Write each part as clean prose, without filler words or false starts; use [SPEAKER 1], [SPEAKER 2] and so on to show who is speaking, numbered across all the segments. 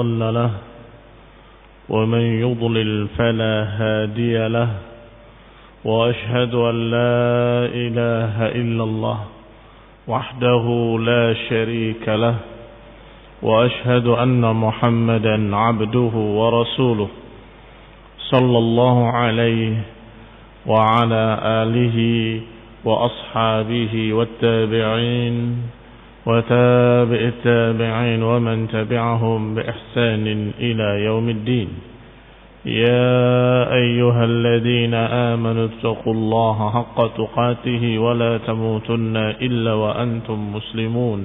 [SPEAKER 1] مضل له ومن يضلل فلا هادي له وأشهد أن لا إله إلا الله وحده لا شريك له وأشهد أن محمدا عبده ورسوله صلى الله عليه وعلى آله وأصحابه والتابعين وتابع التابعين ومن تبعهم بإحسان إلى يوم الدين. يا أيها الذين آمنوا اتقوا الله حق تقاته ولا تموتن إلا وأنتم مسلمون.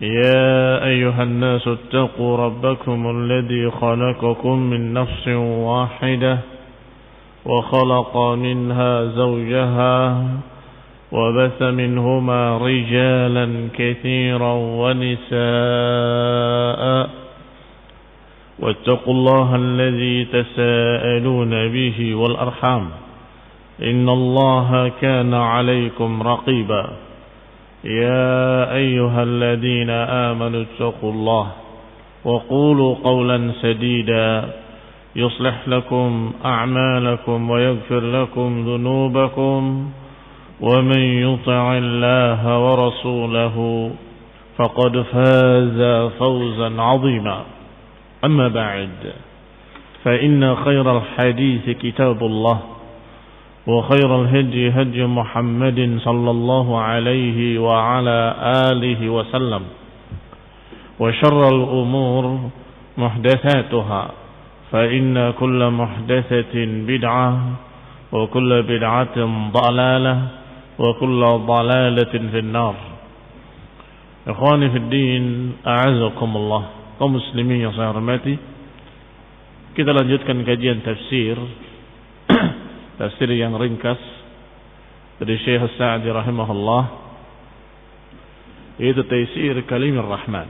[SPEAKER 1] يا أيها الناس اتقوا ربكم الذي خلقكم من نفس واحدة وخلق منها زوجها وبث منهما رجالا كثيرا ونساء واتقوا الله الذي تساءلون به والأرحام إن الله كان عليكم رقيبا. يا أيها الذين آمنوا اتقوا الله وقولوا قولا سديدا يصلح لكم أعمالكم ويغفر لكم ذنوبكم ومن يطع الله ورسوله فقد فاز فوزا عظيما. أما بعد فإن خير الحديث كتاب الله وخير الهدي هدي محمد صلى الله عليه وعلى آله وسلم وشر الأمور محدثاتها فإن كل محدثة بدعة وكل بدعة ضلالة وكل ضلالة في النار. Ikhwani fi din, a'azakumullah. Kaum muslimin yang saya hormati, kita lanjutkan kajian tafsir tafsir yang ringkas dari Syekh As-Sa'di rahimahullah, yaitu Taisir Kalimir Rahman,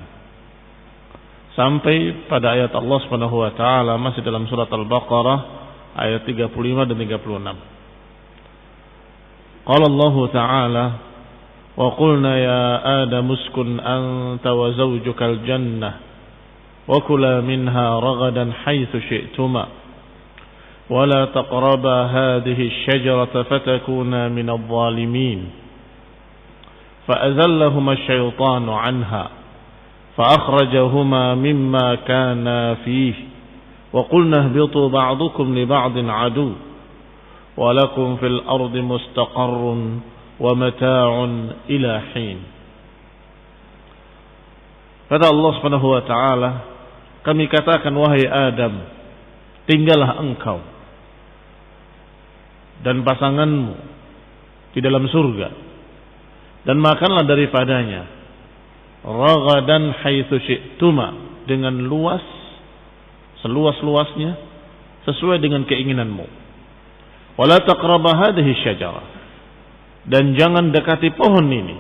[SPEAKER 1] sampai pada ayat Allah Subhanahu wa taala masih dalam surat Al-Baqarah ayat 35 dan 36. Qala Allah Ta'ala wa qulna ya Adam uskun anta wa zawjukal jannah wa kula minha ragadan haitsu syi'tuma wa la taqraba hadhihi asy-syajarata fatakuna minadh dhalimin fa'azallahuma asy-syaitanu 'anha fa'akhrajahuma mimma kana fihi wa qulna ihbitu ba'dukum li ba'din 'adu walakum fil ardi mustaqarrun wa mata'un ila hin. Kata Allah Subhanahu wa taala, kami katakan wahai Adam, tinggallah engkau dan pasanganmu di dalam surga dan makanlah daripadanya ragadan haitsu syi'tuma, dengan luas, seluas-luasnya sesuai dengan keinginanmu. Wala taqraba hadhihi syajarah, dan jangan dekati pohon ini.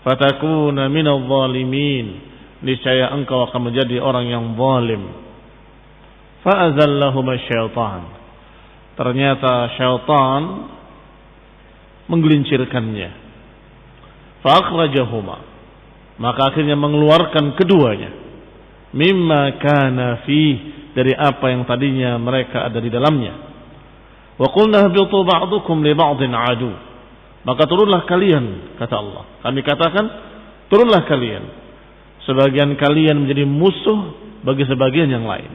[SPEAKER 1] Fatakuna minadh dhalimin, niscaya engkau akan menjadi orang yang zalim. Fa'azallahuma syaitan, ternyata syaitan menggelincirkannya. Fa'akhrajahuma, maka akhirnya mengeluarkan keduanya. Mimma kana fih, dari apa yang tadinya mereka ada di dalamnya. Wa qulna ihbitu ba'dukum li ba'din 'adu, maka turunlah kalian, kata Allah. Kami katakan turunlah kalian, sebagian kalian menjadi musuh bagi sebagian yang lain.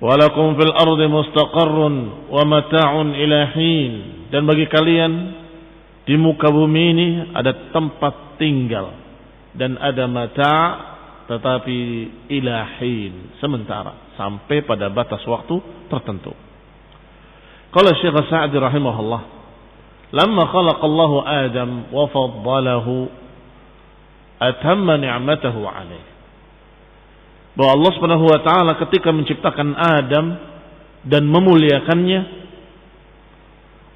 [SPEAKER 1] Walakum fil ardi mustaqarrun wa mata'un ila hin, dan bagi kalian di muka bumi ini ada tempat tinggal dan ada mata', tetapi ila hin, sementara, sampai pada batas waktu tertentu. Qala Syekh As-Sa'di rahimahullah, lamma khalaqa Allahu Adam wa faddalahu atamma ni'matahu alaih. Bahwa Allah Subhanahu wa taala ketika menciptakan Adam dan memuliakannya,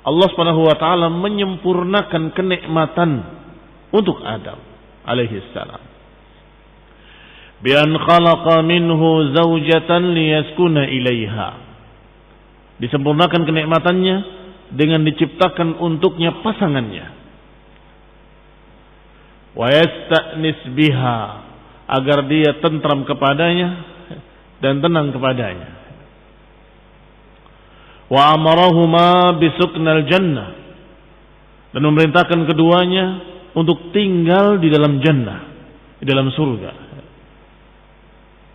[SPEAKER 1] Allah Subhanahu wa taala menyempurnakan kenikmatan untuk Adam alaihi salam. Bi an khalaqa minhu zawjatan liyaskuna ilaiha. Disempurnakan kenikmatannya dengan diciptakan untuknya pasangannya. Wa yasta'nis biha, agar dia tentram kepadanya dan tenang kepadanya. Wa amarahuma bisuknal jannah, dan memerintahkan keduanya untuk tinggal di dalam jannah, di dalam surga.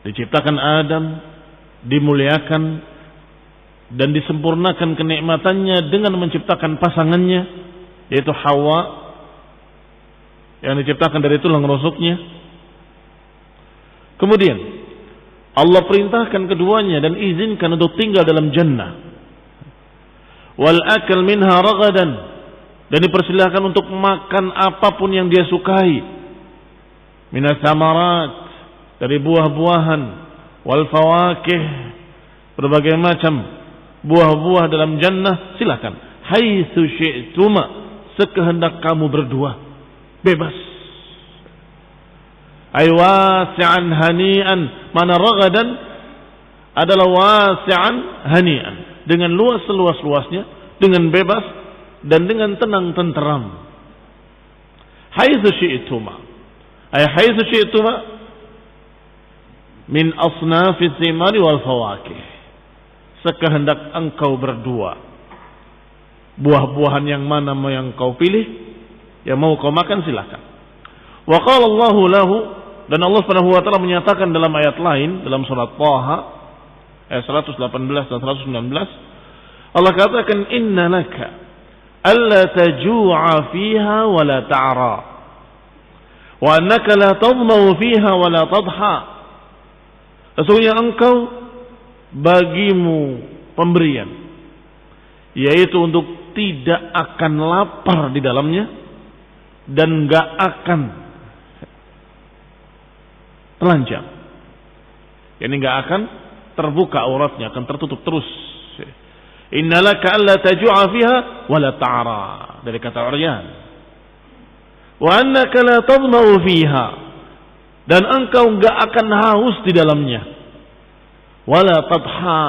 [SPEAKER 1] Diciptakan Adam, dimuliakan dan disempurnakan kenikmatannya dengan menciptakan pasangannya, yaitu Hawa, yang diciptakan dari tulang rusuknya. Kemudian Allah perintahkan keduanya dan izinkan untuk tinggal dalam jannah. Wal akal minha ragadan, dan dipersilahkan untuk makan apapun yang dia sukai. Minas samarat, dari buah-buahan. Wal fawakih, berbagai macam buah-buah dalam jannah, silakan. Haitsu syi'tuma, sekehendak kamu berdua, bebas. Ay wasi'an hani'an, mana ragadan adalah wasi'an hani'an, dengan luas seluas-luasnya, dengan bebas dan dengan tenang tenteram. Haitsu syi'tuma, ay haitsu syi'tuma min asnafis thimari wal fawakih, sekehendak engkau berdua, buah-buahan yang mana yang kau pilih, yang mau kau makan silakan. Wa qala Allahu lahu, dan Allah Subhanahu wa taala menyatakan dalam ayat lain dalam surat Thaha ayat 118 dan 119, Allah katakan inna laka alla taju'a fiha wa la ta'ra wa annaka la tadmau fiha wa la tadha. Sesungguhnya engkau bagimu pemberian, yaitu untuk tidak akan lapar di dalamnya dan enggak akan telanjang. Yani enggak akan terbuka auratnya, akan tertutup terus. Innalaka alla taju'a fiha wa la ta'ra, dari kata Uryan. Wa annaka la tadmau fiha, dan engkau enggak akan haus di dalamnya. Wa la tadha,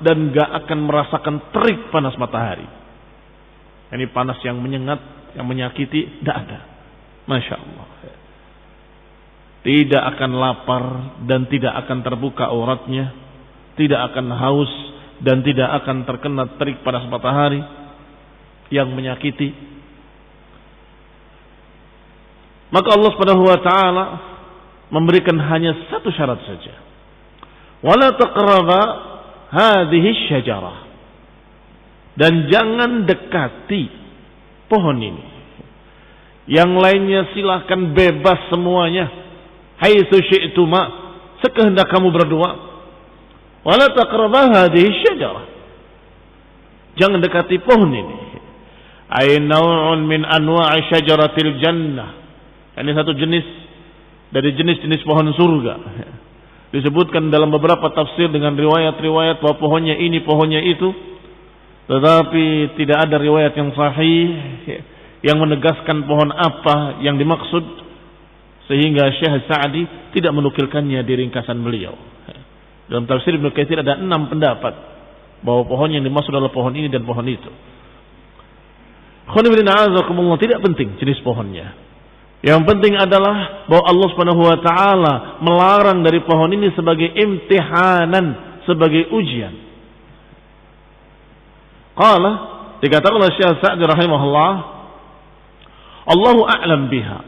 [SPEAKER 1] dan enggak akan merasakan terik panas matahari. Ini panas yang menyengat, yang menyakiti, tidak ada. Masya Allah. Tidak akan lapar dan tidak akan terbuka auratnya, tidak akan haus dan tidak akan terkena terik panas matahari yang menyakiti. Maka Allah Subhanahu wa taala memberikan hanya satu syarat saja. Wala taqraba hadhihi syajarah, dan jangan dekati pohon ini. Yang lainnya silahkan bebas semuanya. Haitsu syi'tuma, sekehendak kamu berdua. Wala taqraba hadhihi syajarah, jangan dekati pohon ini. Ay naw'un min anwa'i syajaratil jannah, ini satu jenis dari jenis-jenis pohon surga. Disebutkan dalam beberapa tafsir dengan riwayat-riwayat bahwa pohonnya ini, pohonnya itu, tetapi tidak ada riwayat yang sahih yang menegaskan pohon apa yang dimaksud, sehingga Syekh Sa'di tidak menukilkannya di ringkasan beliau. Dalam tafsir Ibnu Katsir ada 6 pendapat bahwa pohon yang dimaksud adalah pohon ini dan pohon itu. Tidak penting jenis pohonnya. Yang penting adalah bahwa Allah Subhanahu wa taala melarang dari pohon ini sebagai imtihanan, sebagai ujian. Qala, dikatakan oleh Syekh Sa'di rahimahullah, Allahu a'lam biha,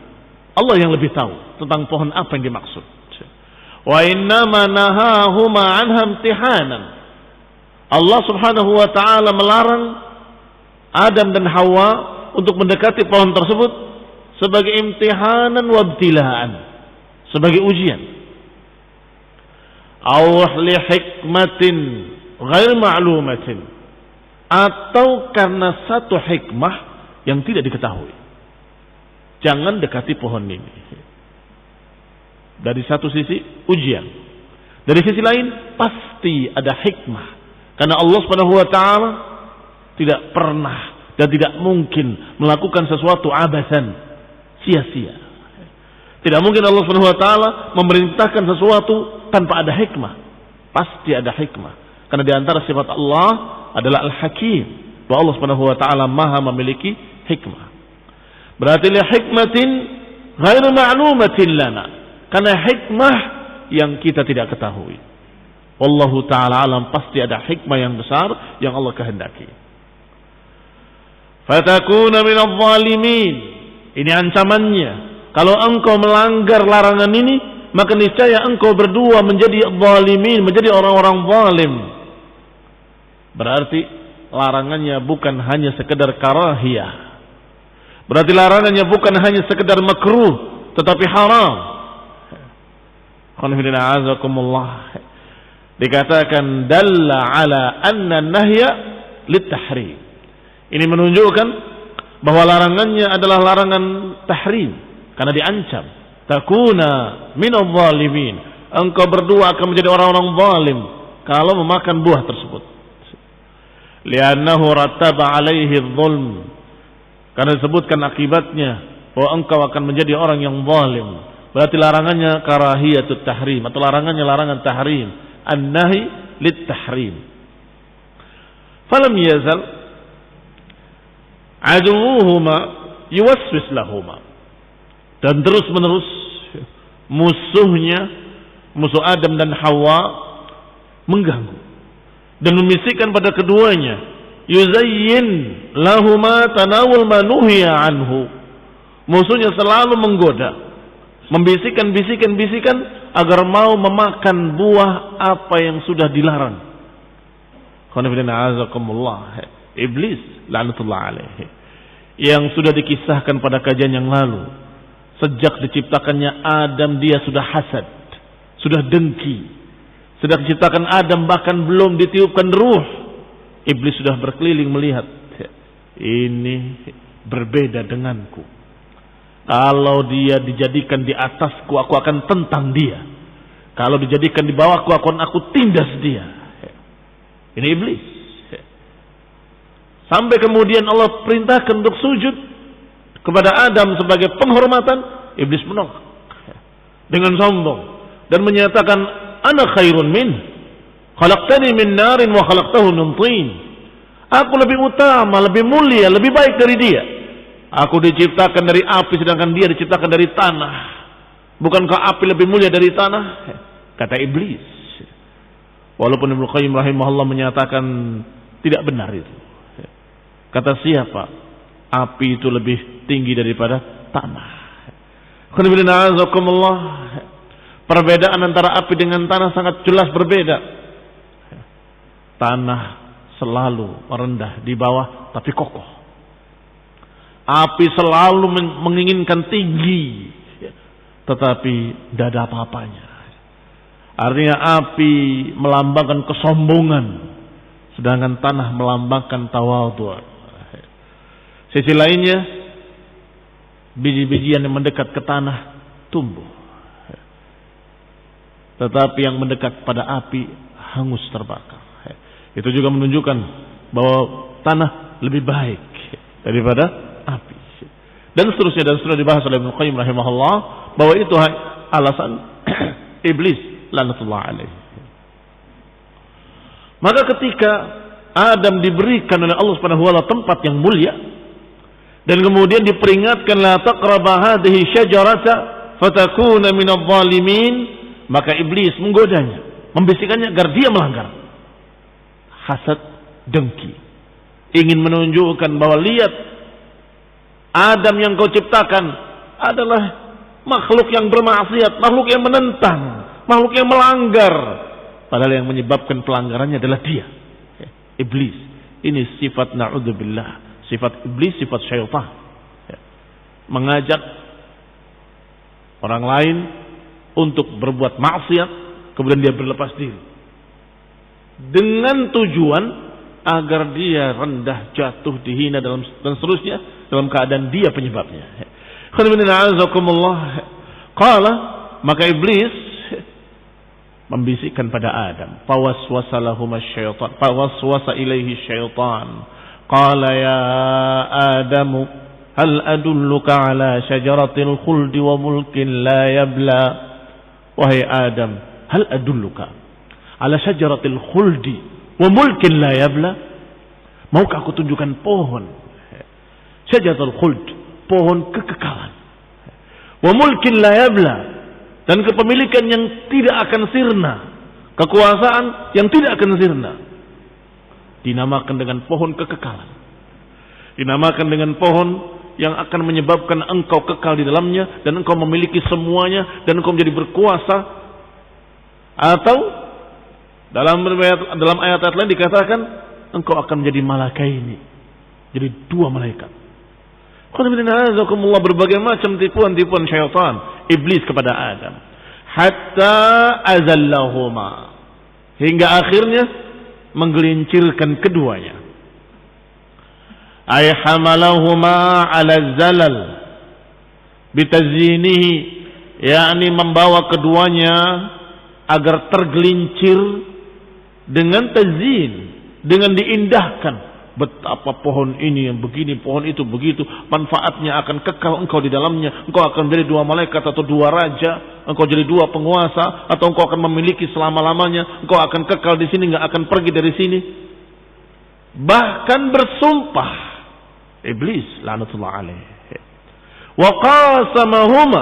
[SPEAKER 1] Allah yang lebih tahu tentang pohon apa yang dimaksud. Wa innama nahahuma anha imtihanan, Allah Subhanahu wa taala melarang Adam dan Hawa untuk mendekati pohon tersebut sebagai imtihanan wa ibtilaan, sebagai ujian. Aw li hikmatin ghair ma'lumatin, atau karena satu hikmah yang tidak diketahui. Jangan dekati pohon ini. Dari satu sisi ujian, dari sisi lain pasti ada hikmah, karena Allah Subhanahu wa taala tidak pernah dan tidak mungkin melakukan sesuatu abasan, sia-sia. Tidak mungkin Allah Subhanahu wa taala memerintahkan sesuatu tanpa ada hikmah. Pasti ada hikmah, karena di antara sifat Allah adalah Al-Hakim, bahwa Allah Subhanahu wa taala Maha memiliki hikmah. Berarti li hikmatin ghairu ma'lumatin lana, Karena hikmah yang kita tidak ketahui. Wallahu ta'ala alam, pasti ada hikmah yang besar yang Allah kehendaki. Fatakuna minadh dhalimin. Ini ancamannya. Kalau engkau melanggar larangan ini, maka niscaya engkau berdua menjadi zalimin, menjadi orang-orang zalim. Berarti larangannya bukan hanya sekedar karahiyah. Berarti larangannya bukan hanya sekedar makruh, tetapi haram. Qanifidina azakumullah. Dikatakan dalla ala anna nahya litahrim. Ini menunjukkan bahwa larangannya adalah larangan tahrim, karena diancam. Takuna minadh dhalimin. Engkau berdua akan menjadi orang-orang zalim kalau memakan buah tersebut. Li'annahu rattaba alaihi dhulm. Karena disebutkan akibatnya bahwa engkau akan menjadi orang yang zalim. Berarti larangannya karahiyatut tahrim, atau larangannya larangan tahrim. An-nahi lit-tahrim. Falam yazal aduwuhuma yuwaswis lahuma. Dan terus menerus musuhnya, musuh Adam dan Hawa, mengganggu dan membisikkan pada keduanya, yuzayyin lahuma tanawul ma nuhiya anhu. Musuhnya selalu menggoda, membisikkan bisikan agar mau memakan buah apa yang sudah dilarang. Iblis la'natullah alaihi, yang sudah dikisahkan pada kajian yang lalu. Sejak diciptakannya Adam, dia sudah hasad, sudah dengki. Sejak diciptakan Adam bahkan belum ditiupkan ruh, iblis sudah berkeliling melihat, ini berbeda denganku. Kalau dia dijadikan di atasku, aku akan tentang dia. Kalau dijadikan di bawahku, aku tindas dia. Ini iblis. Sampai kemudian Allah perintahkan untuk sujud kepada Adam sebagai penghormatan, iblis menolak dengan sombong dan menyatakan, ana khairun min, khalaqtani min narin wa khalaqtahu min tin. Aku lebih utama, lebih mulia, lebih baik dari dia. Aku diciptakan dari api sedangkan dia diciptakan dari tanah. Bukankah api lebih mulia dari tanah? Kata iblis. Walaupun Ibnu Qayyim rahimahullah menyatakan tidak benar itu. Kata siapa? Api itu lebih tinggi daripada tanah. Perbedaan antara api dengan tanah sangat jelas berbeda. Tanah selalu merendah di bawah tapi kokoh. Api selalu menginginkan tinggi, tetapi tidak ada apa-apanya. Artinya api melambangkan kesombongan, sedangkan tanah melambangkan tawadhu'. Sisi lainnya, biji-bijian yang mendekat ke tanah tumbuh, tetapi yang mendekat pada api hangus terbakar. Itu juga menunjukkan bahwa tanah lebih baik daripada api. Dan seterusnya dibahas oleh Ibnu Qayyim rahimahullah bahwa itu alasan iblis laknatullah alaihi. Maka ketika Adam diberikan oleh Allah Subhanahu wa taala tempat yang mulia dan kemudian diperingatkan la taqraba hadhihi syajarata fatakuna minadh dhalimin, maka iblis menggodanya, membisikkannya agar dia melanggar. Hasad, dengki, ingin menunjukkan bahwa lihat, Adam yang kau ciptakan adalah makhluk yang bermaksiat, makhluk yang menentang, makhluk yang melanggar. Padahal yang menyebabkan pelanggarannya adalah dia, iblis. Ini sifat na'udzubillah, sifat iblis, sifat syaitan. Mengajak orang lain untuk berbuat maksiat, kemudian dia berlepas diri. Dengan tujuan agar dia rendah, jatuh, dihina dan seterusnya, dalam keadaan dia penyebabnya. Qala, maka iblis membisikkan pada Adam, fawaswasa ilaihi syaitan, qala ya Adamu hal adulluka ala syajaratil khuldi wa mulkin la yabla. Wahai Adam, hal adulluka ala syajaratil khuldi wa mulkin la yabla. Maukah aku tunjukkan pohon syajaratul khuld, pohon kekekalan, wa mulkin la yabla, dan kepemilikan yang tidak akan sirna, kekuasaan yang tidak akan sirna. Dinamakan dengan pohon kekekalan, dinamakan dengan pohon yang akan menyebabkan engkau kekal di dalamnya dan engkau memiliki semuanya dan engkau menjadi berkuasa. Atau dalam ayat-ayat lain dikatakan engkau akan menjadi malakaini, jadi dua malaikat. Berbagai macam tipuan-tipuan syaitan iblis kepada Adam, hatta azallahuma, hingga akhirnya menggelincirkan keduanya. Ay hamalahuma ala zalal bitazyinihi, yakni membawa keduanya agar tergelincir dengan tazyin, dengan diindahkan. Betapa pohon ini yang begini, pohon itu begitu, manfaatnya akan kekal engkau di dalamnya. Engkau akan menjadi dua malaikat atau dua raja, engkau jadi dua penguasa, atau engkau akan memiliki selama-lamanya. Engkau akan kekal di sini, enggak akan pergi dari sini. Bahkan bersumpah iblis laknatullah alaih, wa qasamahuma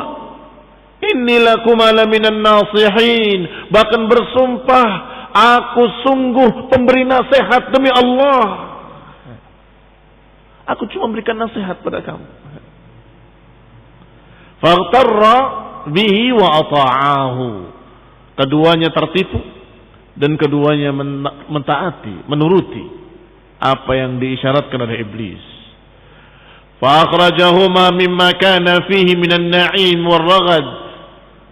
[SPEAKER 1] inni lakuma laminan nasihin, bahkan bersumpah, aku sungguh pemberi nasihat demi Allah, aku cuma memberikan nasihat pada kamu. Faghtarra bihi wa ata'ahu, keduanya tertipu dan keduanya mentaati, menuruti apa yang diisyaratkan oleh iblis. Fa'akhrajahuma mimma kana fihi minan na'im war raghad,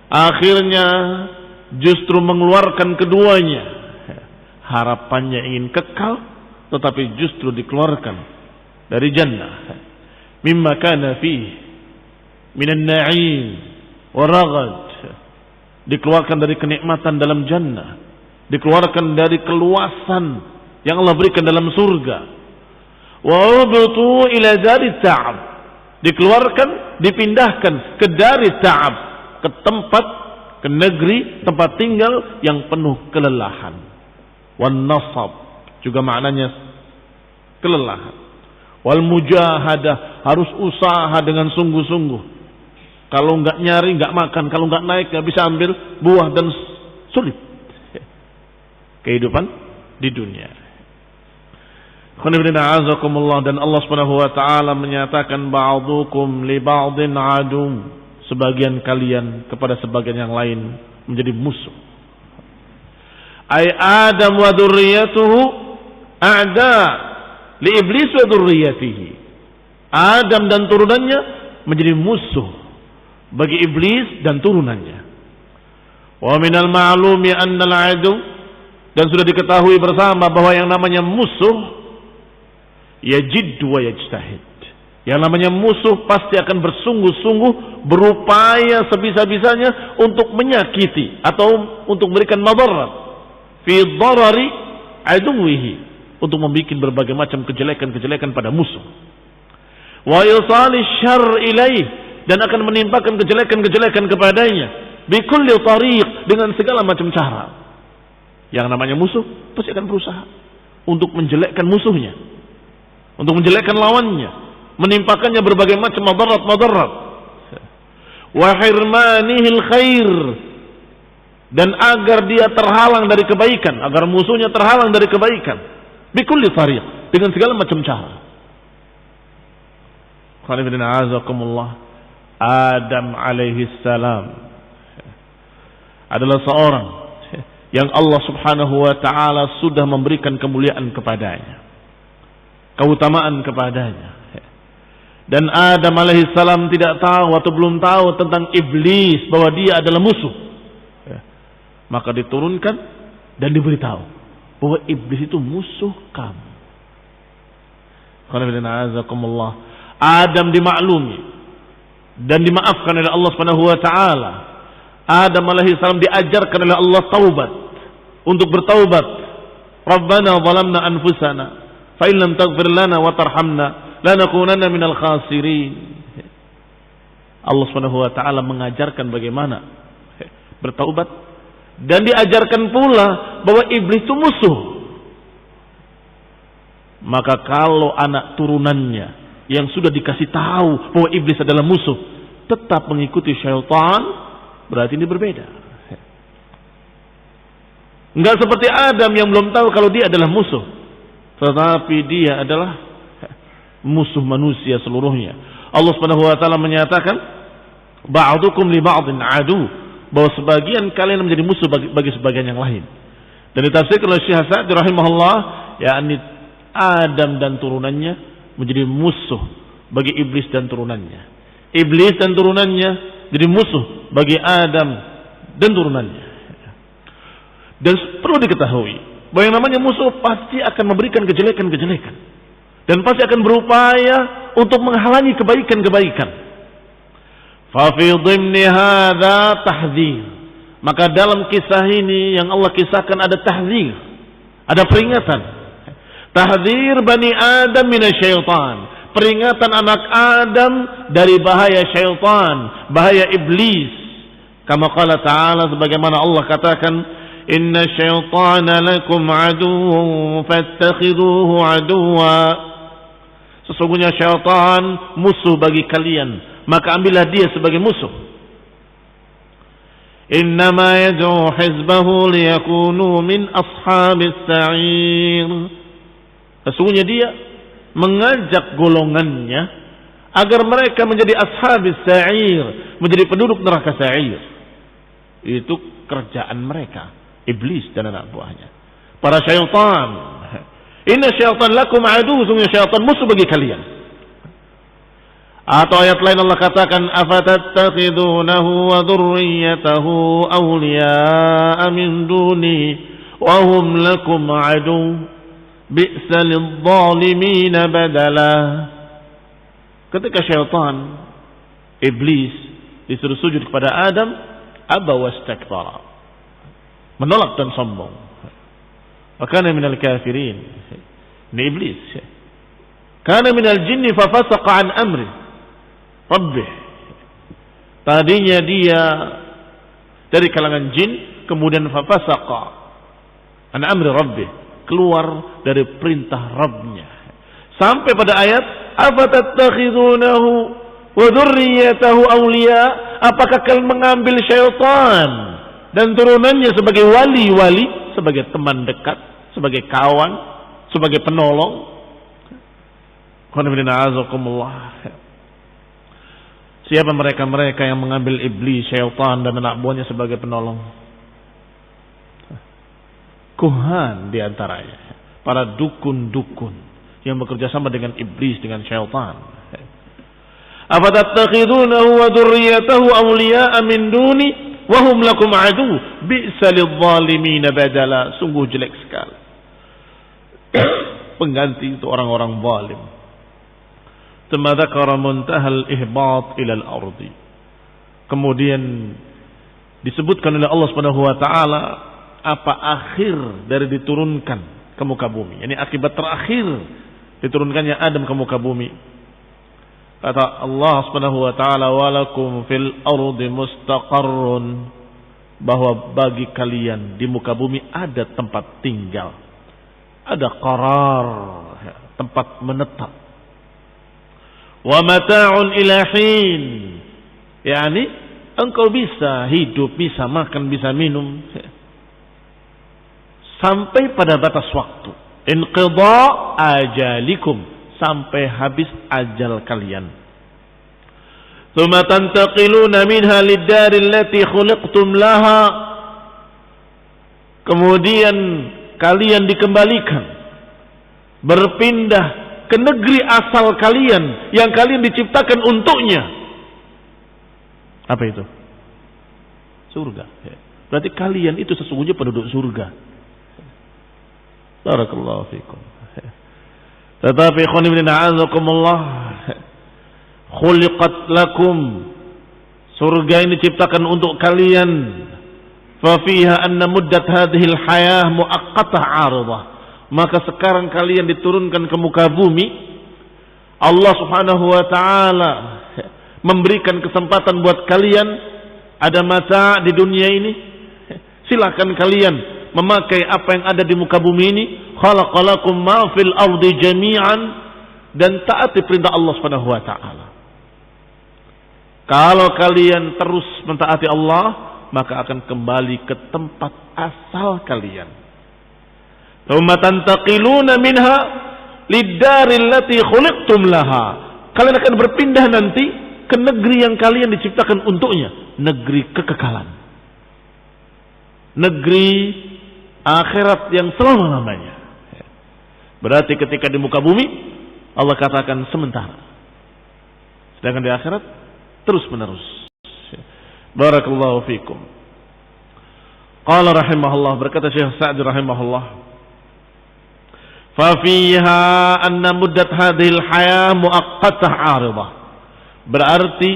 [SPEAKER 1] akhirnya justru mengeluarkan keduanya, harapannya ingin kekal tetapi justru dikeluarkan dari jannah. Mimma kana fihi minan na'im war raghad, dikeluarkan dari kenikmatan dalam jannah, dikeluarkan dari keluasan yang Allah berikan dalam surga. Wa ubutu ila dari ta'ab, dikeluarkan, dipindahkan ke dari ta'ab, ke tempat, ke negeri tempat tinggal yang penuh kelelahan. Wan nasab juga maknanya kelelahan. Wal mujahadah, harus usaha dengan sungguh-sungguh. Kalau enggak nyari enggak makan, kalau enggak naik enggak bisa ambil buah, dan sulit kehidupan di dunia. Dan Allah Subhanahu wa taala menyatakan ba'dukum li ba'din adum, sebagian kalian kepada sebagian yang lain menjadi musuh. Ai Adam wa dzurriyyatuhu a'da li iblis wa dzurriyyatihi, Adam dan turunannya menjadi musuh bagi iblis dan turunannya. Wa minal ma'lumi anna al-adu, dan sudah diketahui bersama bahwa yang namanya musuh yajid wa yajtahid, yang namanya musuh pasti akan bersungguh-sungguh, berupaya sebisa-bisanya untuk menyakiti atau untuk memberikan madarat fi dharari aduwihi, untuk membuat berbagai macam kejelekan-kejelekan pada musuh. Wa yusali syarr ilaih, dan akan menimpakan kejelekan-kejelekan kepadanya bi kulli tariq, dengan segala macam cara. Yang namanya musuh pasti akan berusaha untuk menjelekkan musuhnya, untuk menjelekkan lawannya, menimpakannya berbagai macam madarat. Wa hirmanihil khair, dan agar dia terhalang dari kebaikan, agar musuhnya terhalang dari kebaikan, bikulli tariq, dengan segala macam cara. Adam alaihi salam adalah seorang yang Allah Subhanahu wa taala sudah memberikan kemuliaan kepadanya, keutamaan kepadanya. Dan Adam alaihissalam tidak tahu atau belum tahu tentang iblis, bahwa dia adalah musuh. Maka diturunkan dan diberitahu bahwa iblis itu musuh kamu. Adam dimaklumi dan dimaafkan oleh Allah Subhanahu wa taala. Adam alaihissalam diajarkan oleh Allah taubat, untuk bertaubat. Rabbana zalamna anfusana fa in lam taghfir lana wa tarhamna lanakunanna minal khasirin. Allah Subhanahu wa taala mengajarkan bagaimana bertaubat, dan diajarkan pula bahwa iblis itu musuh. Maka kalau anak turunannya yang sudah dikasih tahu bahwa iblis adalah musuh tetap mengikuti syaitan, berarti ini berbeda. Enggak seperti Adam yang belum tahu kalau dia adalah musuh, tetapi dia adalah musuh manusia seluruhnya. Allah Subhanahu wa taala menyatakan ba'dukum li ba'din adu, bahwa sebagian kalian menjadi musuh bagi sebagian yang lain. Dan ditafsirkan oleh Syekh Sa'di rahimahullah, yakni Adam dan turunannya menjadi musuh bagi iblis dan turunannya. Iblis dan turunannya jadi musuh bagi Adam dan turunannya. Dan perlu diketahui bahwa yang namanya musuh pasti akan memberikan kejelekan-kejelekan dan pasti akan berupaya untuk menghalangi kebaikan-kebaikan. Fa fi dhimni hadza tahdzir. Maka dalam kisah ini yang Allah kisahkan ada tahdzir, ada peringatan. Tahdzir Bani Adam minasyaitan, peringatan anak Adam dari bahaya syaitan, bahaya iblis. Kama qala ta'ala, sebagaimana Allah katakan, inna syaitana lakum aduwwun fattakhidhuhu aduwwa. Sesungguhnya syaitan musuh bagi kalian, maka ambillah dia sebagai musuh. Innama yad'u hizbahu liyakunu min ashabis sa'ir. Sesungguhnya dia mengajak golongannya agar mereka menjadi ashabis sa'ir, menjadi penduduk neraka sa'ir. Itu kerjaan mereka, iblis dan anak buahnya, para syaitan. Inna syaitan lakum adu, sungguh syaitan musuh bagi kalian. Atau ayat lain Allah katakan, afatattakhidunahu wa dhurriyyatahu awliya'a min duni wa hum lakum adu bi'sa lidh-dhalimin badala. Ketika syaitan, iblis disuruh sujud kepada Adam, aba wastakbara, menolak dan sombong. Wakana minal kafirin. Ini iblis. Kana minal jinni fafasaqa an amri Rabbih. Tadinya dia dari kalangan jin, kemudian fafasaqa an amri Rabbih, keluar dari perintah Rabbnya. Sampai pada ayat afatattakhidunahu wa dzurriyyatahu awliya, apakah kalian mengambil syaitan dan turunannya sebagai wali-wali, sebagai teman dekat, sebagai kawan, sebagai penolong? Siapa mereka-mereka yang mengambil iblis, syaitan dan anak buahnya sebagai penolong? Kuhan diantaranya, para dukun-dukun yang bekerja sama dengan iblis, dengan syaitan. Afatattakhidunahu wa dzurriyyatahu awliya'a min duni wa hum lakum adu bi'sa lidh-dhalimin badala. Sungguh jelek sekali pengganti untuk orang-orang zalim. Tsumma dzakara muntahal ihbat ila al-ardi. Kemudian disebutkan oleh Allah Subhanahu wa taala apa akhir dari diturunkan ke muka bumi. Ini akibat terakhir diturunkannya Adam ke muka bumi. Kata Allah Subhanahu wa taala, walakum fil ardi mustaqarrun, bahwa bagi kalian di muka bumi ada tempat tinggal, ada qarar, tempat menetap. Wa mata'un ila hin, yakni engkau bisa hidup, bisa makan, bisa minum sampai pada batas waktu. Inqidha ajalikum, sampai habis ajal kalian. Tsumma tantaqiluna minha lid-dari allati khuliqtum laha. Kemudian kalian dikembalikan, berpindah ke negeri asal kalian yang kalian diciptakan untuknya. Apa itu? Surga. Berarti kalian itu sesungguhnya penduduk surga. Barakallahu fikum. Tetapi ikhwan ibn a'azakumullah, khuliqat lakum, surga ini diciptakan untuk kalian. Fa fiha anna muddat hadhihi al-hayah muaqqatah 'aridah. Maka sekarang kalian diturunkan ke muka bumi, Allah Subhanahu wa taala memberikan kesempatan buat kalian, ada mata di dunia ini, silakan kalian memakai apa yang ada di muka bumi ini. Khalaqalakum ma fil ardi jami'an, dan taati perintah Allah Subhanahu wa taala. Kalau kalian terus mentaati Allah, maka akan kembali ke tempat asal kalian. Tsumma tantaqiluna minha lid-daril lati khuliqtum laha. Kalian akan berpindah nanti ke negeri yang kalian diciptakan untuknya, negeri kekekalan. Negeri akhirat yang selama-lamanya. Berarti ketika di muka bumi Allah katakan sementara. Sedangkan di akhirat terus menerus. Barakallahu fikum. Qala rahimahullah, berkata Syekh Sa'di rahimahullah, fa fiha anna muddat hadhil hayah muaqqatah 'aridah. Berarti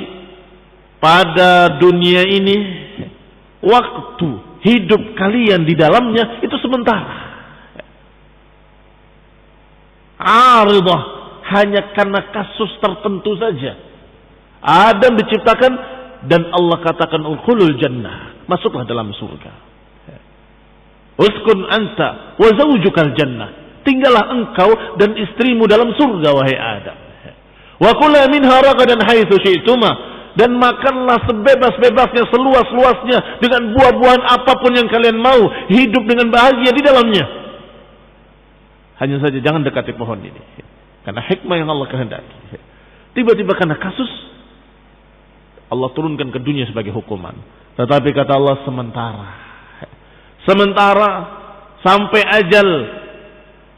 [SPEAKER 1] pada dunia ini waktu hidup kalian di dalamnya itu sementara. 'aridah, hanya karena kasus tertentu saja. Adam diciptakan dan Allah katakan udkhulul jannah, masuklah dalam surga. Uskun anta wa zawjukal jannah, tinggallah engkau dan istrimu dalam surga wahai Adam. Wa kula minha ragadan haitsu syi'tuma, dan makanlah sebebas-bebasnya, seluas-luasnya dengan buah-buahan apapun yang kalian mau, hidup dengan bahagia di dalamnya. Hanya saja jangan dekati pohon ini, karena hikmah yang Allah kehendaki. Tiba-tiba karena kasus Allah turunkan ke dunia sebagai hukuman. Tetapi kata Allah sementara. Sementara sampai ajal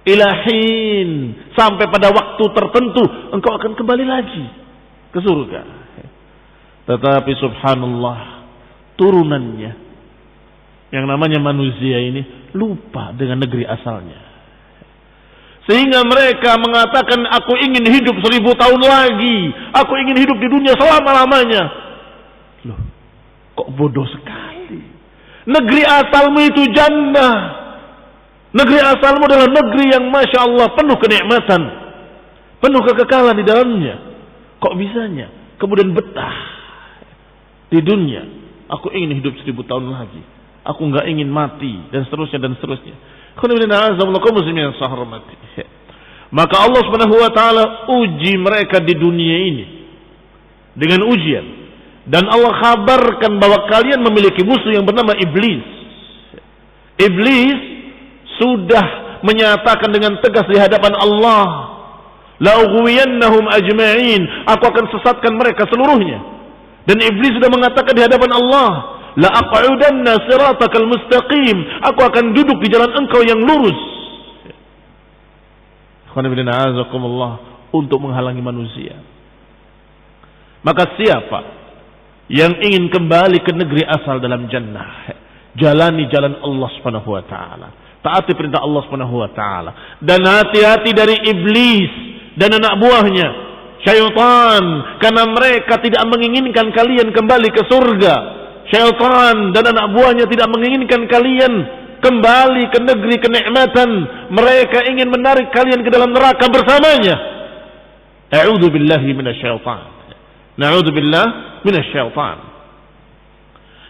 [SPEAKER 1] ilahin, sampai pada waktu tertentu engkau akan kembali lagi ke surga. Tetapi subhanallah, turunannya yang namanya manusia ini lupa dengan negeri asalnya. Sehingga mereka mengatakan, aku ingin hidup 1000 tahun lagi, aku ingin hidup di dunia selama-lamanya. Loh, kok bodoh sekali. Negeri asalmu itu jannah. Negeri asalmu adalah negeri yang Masya Allah penuh kenikmatan, penuh kekekalan di dalamnya. Kok bisanya kemudian betah di dunia? Aku ingin hidup 1000 tahun lagi, aku nggak ingin mati, dan seterusnya dan seterusnya. Maka Allah Subhanahu wa taala uji mereka di dunia ini dengan ujian. Dan Allah kabarkan bahwa kalian memiliki musuh yang bernama iblis. Iblis sudah menyatakan dengan tegas di hadapan Allah, la ughwiyannahum ajma'in, aku akan sesatkan mereka seluruhnya. Dan iblis sudah mengatakan di hadapan Allah, la aq'udanna siratakal mustaqim, aku akan duduk di jalan engkau yang lurus. Untuk menghalangi manusia. Maka siapa yang ingin kembali ke negeri asal dalam jannah, jalani jalan Allah Subhanahu wa taala, taati perintah Allah Subhanahu wa taala, dan hati-hati dari iblis dan anak buahnya syaitan, karena mereka tidak menginginkan kalian kembali ke surga. Syaitan dan anak buahnya tidak menginginkan kalian kembali ke negeri kenikmatan. Mereka ingin menarik kalian ke dalam neraka bersamanya. A'udzu billahi minasyaitan. Na'udzubillah minasyaitan.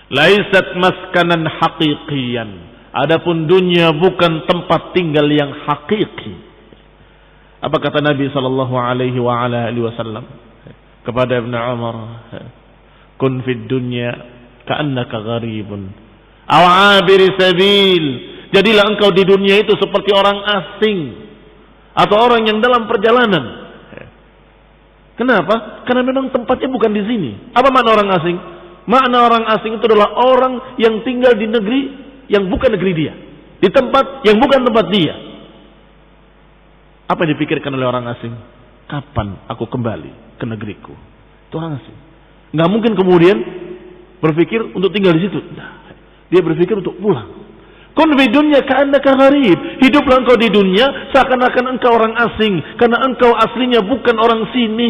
[SPEAKER 1] Laisat maskanan haqiqiyan. Adapun dunia bukan tempat tinggal yang hakiki. Apa kata Nabi sallallahu alaihi wa ala alihi wasallam kepada Ibnu Umar? Kun fid dunya ka'annaka gharibun aw 'abir sabil. Jadilah engkau di dunia itu seperti orang asing atau orang yang dalam perjalanan. Kenapa? Karena memang tempatnya bukan di sini. Apa makna orang asing? Makna orang asing itu adalah orang yang tinggal di negeri yang bukan negeri dia, di tempat yang bukan tempat dia. Apa yang dipikirkan oleh orang asing? Kapan aku kembali ke negeriku? Itu orang asing. Nggak mungkin kemudian berpikir untuk tinggal di situ. Nah, dia berpikir untuk pulang. Kun fi dunya ka'annaka gharib. Hiduplah engkau di dunia seakan-akan engkau orang asing, karena engkau aslinya bukan orang sini.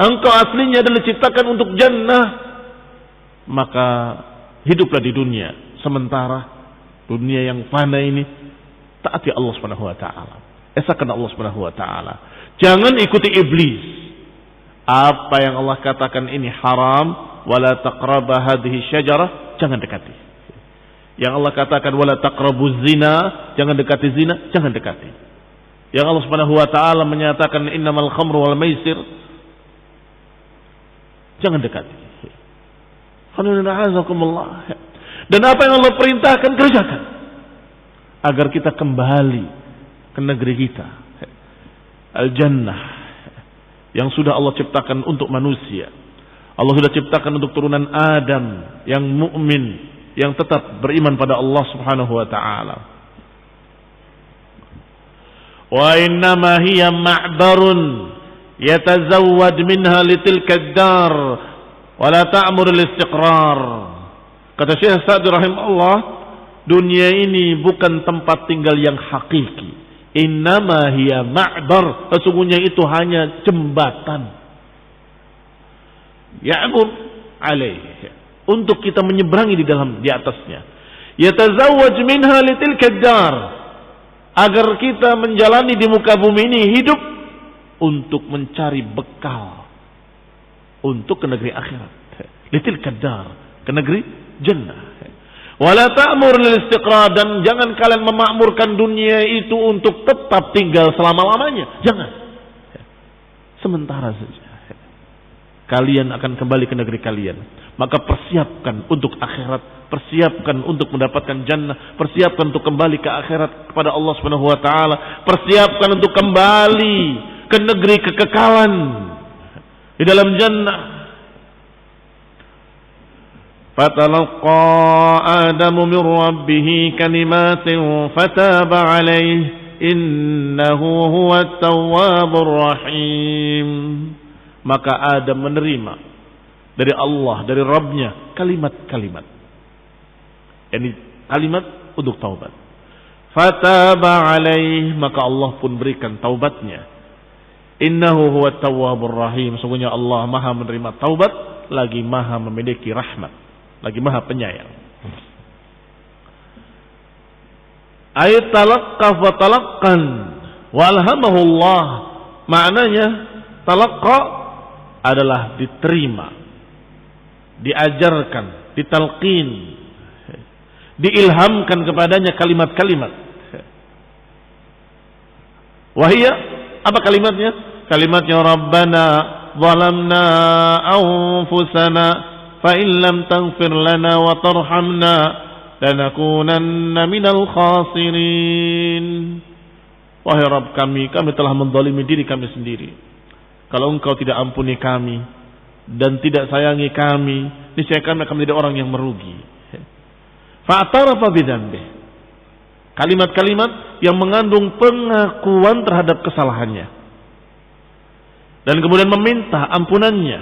[SPEAKER 1] Engkau aslinya adalah diciptakan untuk jannah. Maka hiduplah di dunia sementara, dunia yang fana ini. Taati Allah Subhanahu wa taala. Esakan Allah Subhanahu wa taala. Jangan ikuti iblis. Apa yang Allah katakan ini haram, wala taqrabu hadhihi syajarah, jangan dekati. Yang Allah katakan wala taqrabuz zina, jangan dekati zina, jangan dekati. Yang Allah Subhanahu wa taala menyatakan innamal khamru wal maisir Jangan dekati. Dan apa yang Allah perintahkan kerjakan agar kita kembali ke negeri kita, Al-Jannah, yang sudah Allah ciptakan untuk manusia. Allah sudah ciptakan untuk turunan Adam yang mukmin, yang tetap beriman pada Allah Subhanahu wa taala. Wa innama hiya ma'barun yatazawwad minha litilka ad-dar wa la ta'mur al-istiqrar. Kata Syekh Sa'di rahimahullah, dunia ini bukan tempat tinggal yang hakiki. Innama hiya ma'bar, sesungguhnya itu hanya jembatan. Ya'mur alaih, untuk kita menyeberangi di atasnya. Yatazawwaj minha litilka ad-dar, agar kita menjalani di muka bumi ini hidup untuk mencari bekal untuk ke negeri akhirat. Litilka ad-dar, ke negeri jannah. Wala ta'mur lil istiqrar, dan jangan kalian memakmurkan dunia itu untuk tetap tinggal selama-lamanya. Jangan. Sementara saja. Kalian akan kembali ke negeri kalian. Maka persiapkan untuk akhirat, persiapkan untuk mendapatkan jannah, persiapkan untuk kembali ke akhirat kepada Allah Subhanahu wa taala, persiapkan untuk kembali ke negeri kekekalan di dalam jannah. Fatalaqa Adamu min rabbih kalimatin fataba alaihi innahu huwat tawwabur rahim. Maka Adam menerima dari Allah, dari Rabbnya, kalimat-kalimat. Yani kalimat untuk taubat. Fataba alaih, maka Allah pun berikan taubatnya. Innahu huwat tawwabur rahim. Sungguhnya Allah maha menerima taubat, lagi maha memiliki rahmat, lagi maha penyayang. Ayat talaqqaf wa talaqqan wa alhamahu Allah. Maknanya talaqqa adalah diterima, diajarkan, ditalqin, diilhamkan kepadanya kalimat-kalimat. Wahia, apa kalimatnya? Kalimatnya Rabbana zalamna anfusana fa in lam taghfir lana wa tarhamna lanakunanna minal khasirin. Wahai Rabb kami telah menzalimi diri kami sendiri. Kalau engkau tidak ampuni kami dan tidak sayangi kami, niscaya kami akan menjadi orang yang merugi. Fa'tarafa bidzambih. Kalimat-kalimat yang mengandung pengakuan terhadap kesalahannya. Dan kemudian meminta ampunannya.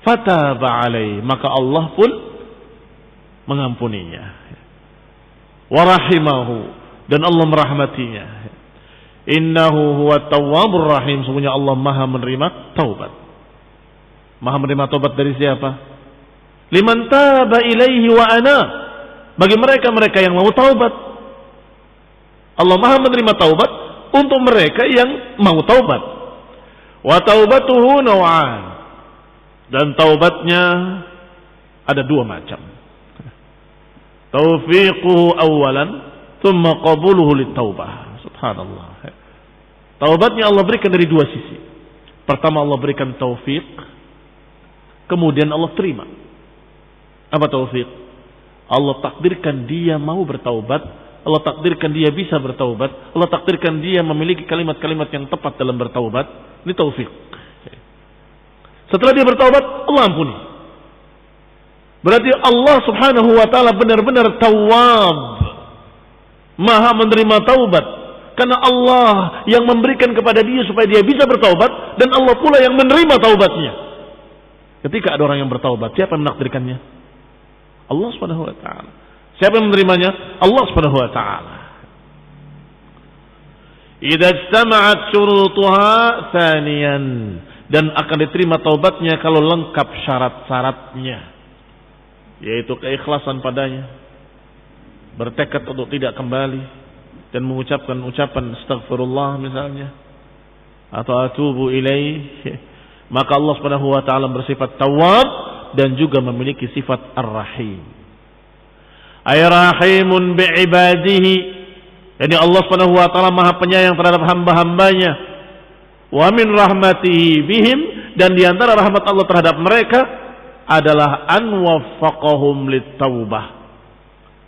[SPEAKER 1] Fataba alaihi, maka Allah pun mengampuninya. Wa rahimahu, dan Allah merahmatinya. Innahu huwa tawwabur rahim. Sungguhnya Allah maha menerima taubat. Maha menerima taubat dari siapa? Liman taba ilaihi wa ana. Bagi mereka yang mau taubat. Allah maha menerima taubat untuk mereka yang mau taubat. Wa taubatuhu naw'an. Dan taubatnya ada dua macam. Taufiquhu awalan, thumma qabuluhu lit-taubah. Subhanallah. Taubatnya Allah berikan dari dua sisi. Pertama Allah berikan taufik, kemudian Allah terima. Apa taufik? Allah takdirkan dia mau bertaubat, Allah takdirkan dia bisa bertaubat, Allah takdirkan dia memiliki kalimat-kalimat yang tepat dalam bertaubat. Ini taufik. Setelah dia bertaubat, Allah ampuni. Berarti Allah Subhanahu wa taala benar-benar tawwab, maha menerima taubat. Karena Allah yang memberikan kepada dia supaya dia bisa bertaubat, dan Allah pula yang menerima taubatnya. Ketika ada orang yang bertaubat, siapa yang menakdirkannya? Allah Subhanahu wa taala. Siapa yang menerimanya? Allah Subhanahu wa taala. Idza ijtama'at syurutuha tsaniyan, dan akan diterima taubatnya kalau lengkap syarat-syaratnya, yaitu keikhlasan padanya, bertekad untuk tidak kembali, dan mengucapkan ucapan astaghfirullah misalnya, atau atubu ilaih, maka Allah Subhanahu wa taala bersifat Tawwab dan juga memiliki sifat Ar-Rahim. Ay rahimun bi'ibadihi, jadi Allah Subhanahu wa taala Maha Penyayang terhadap hamba-hambanya. Wa min rahmatihi bihim, Dan di antara rahmat Allah terhadap mereka adalah an waffaqahum lit-taubah.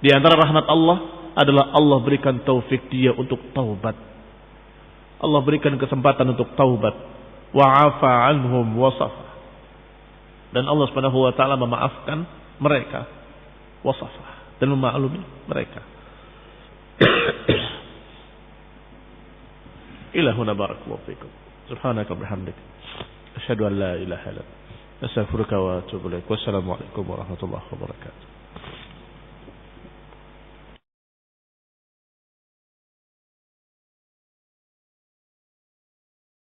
[SPEAKER 1] Di antara rahmat Allah adalah Allah berikan taufik dia untuk taubat. Allah berikan kesempatan untuk taubat. Wa'afa anhum wasafa. Dan Allah Subhanahu wa taala memaafkan mereka. Wasafa, dan memaklumi mereka. Ilahuna barakallahu fikum. Subhanaka bihamdik. Asyhadu an la ilaha illa anta. Astaghfiruka wa atubu ilaik. Wassalamualaikum warahmatullahi wabarakatuh.